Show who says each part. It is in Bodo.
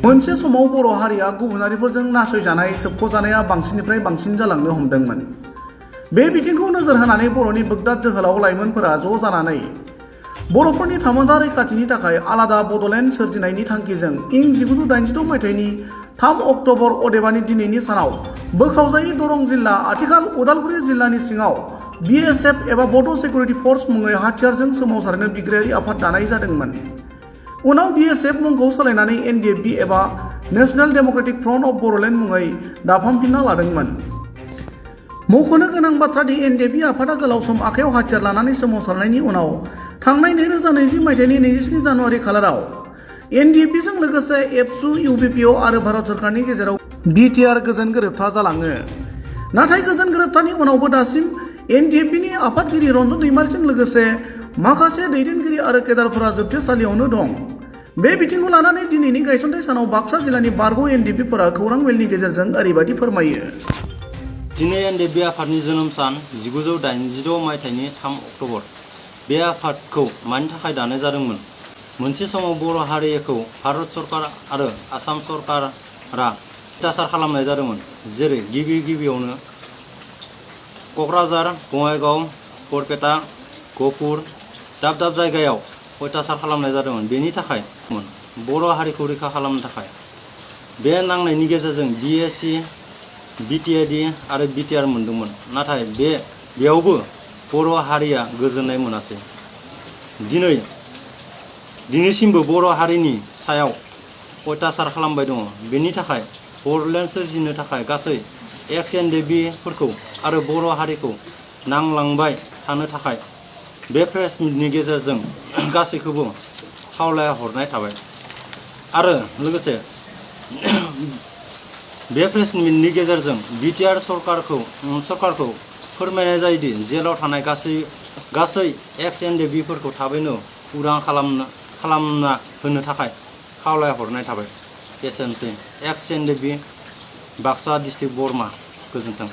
Speaker 1: मोनसे समाव बर' हारिया गुबुनारिफोरजों नासयजानाय सोबख'जानाया बांसिननिफ्राय बांसिन जालांनो हमदोंमोन। बे बिथिंखौ नोजोर होनानै बर'नि बोगदाद जोहोलाव लाइमोनफोरा ज' जानानै बर'फोरनि थामोनथा रैखाथिनि थाखाय आलादा बड'लेण्ड सोरजिनायनि थांखिजों इं 1986 मायथाइनि 3 अक्ट'बर अदेबानि दिनैनि सानाव बोखावजायै दरं जिल्ला आथिखाल उदालगुरि जिल्लानि सिङाव BSF एबा बड' सिकिउरिटि फर्स मुङै हाथियारजों सोमावसारनो बिग्रायारि आफाद दानाय जादोंमोन। उनाव BSF मुंखौ सोलायनानै Ndfb एबा national democratic front of Bodoland मुङै दाफामफिनना लादोंमोन। मख'नो गोनां बाथ्रा दि Ndfb आफादा गोलाव सम आखायाव हाथियार लानानै सोमावसारनायनि उनाव थांनाय 2020 मायथाइनि 27 जानुवारि खालाराव Ndfbजों लोगोसे एबसु, UBPO आरो भारत सरकारनि गेजेराव BTR गोजोन गोरोबथा जालाङो। नाथाय गोजोन गोरोबथानि उनावबो दासिम Ndfbनि आफादगिरि रन्जन दैमारिजों लोगोसे माखासे दैदेनगिरि आरो केडारफोरा जोबथेसालियावनो दं। बे बिथिंखौ लानानै दिनैनि गायसनथाइ सानाव बाक्सा जिल्लानि बारग' Ndfbफोरा खौरां मेलनि गेजेरजों ओरैबायदि फोरमायो।
Speaker 2: दिनै Ndfb आफादनि जोनोम सान 1986 मायथाइनि 3 अक्ट'बर। बे आफादखौ मानि थाखाय दानाय जादोंमोन? मोनसे समाव बर' हारिखौ भारत सरकार आरो आसाम सरकारा अत्याचार खालामनाय जादोंमोन। जेरै गिबियावनो क'क्राझार, बङाइगाव, बरपेटा, गहपुर दाब दाब जायगायाव अत्याचार खालामनाय जादोंमोन। बेनि थाखाय बर' हारिखौ रैखा खालामनो थाखाय बे नांनायनि गेजेरजों BSC, BTAD आरो BTR मोनदोंमोन। नाथाय बेयावबो बर' हारिया गोजोननाय मोनासै। दिनैसिमबो बर' हारिनि सायाव अत्याचार खालामबाय दङ। बेनि थाखाय बड'लेण्ड सोरजिनो थाखाय गासै Ndfbफोरखौ आरो बर' हारिखौ नांलांबाय थानो थाखाय बे प्रेस मिटनि गेजेरजों गासैखौबो खावलायहरनाय थाबाय। आरो लोगोसे बे प्रेस मिटनि गेजेरजों BTR सरकारखौ फोरमायनाय जायोदि जेलाव थानाय गासै Ndfbफोरखौ थाबैनो उदां खालामना होनो थाखाय खावलायहरनाय थाबाय। एसेनोसै Ndfb बाक्सा डिस्ट्रिक्ट बरमा। गोजोन्थों।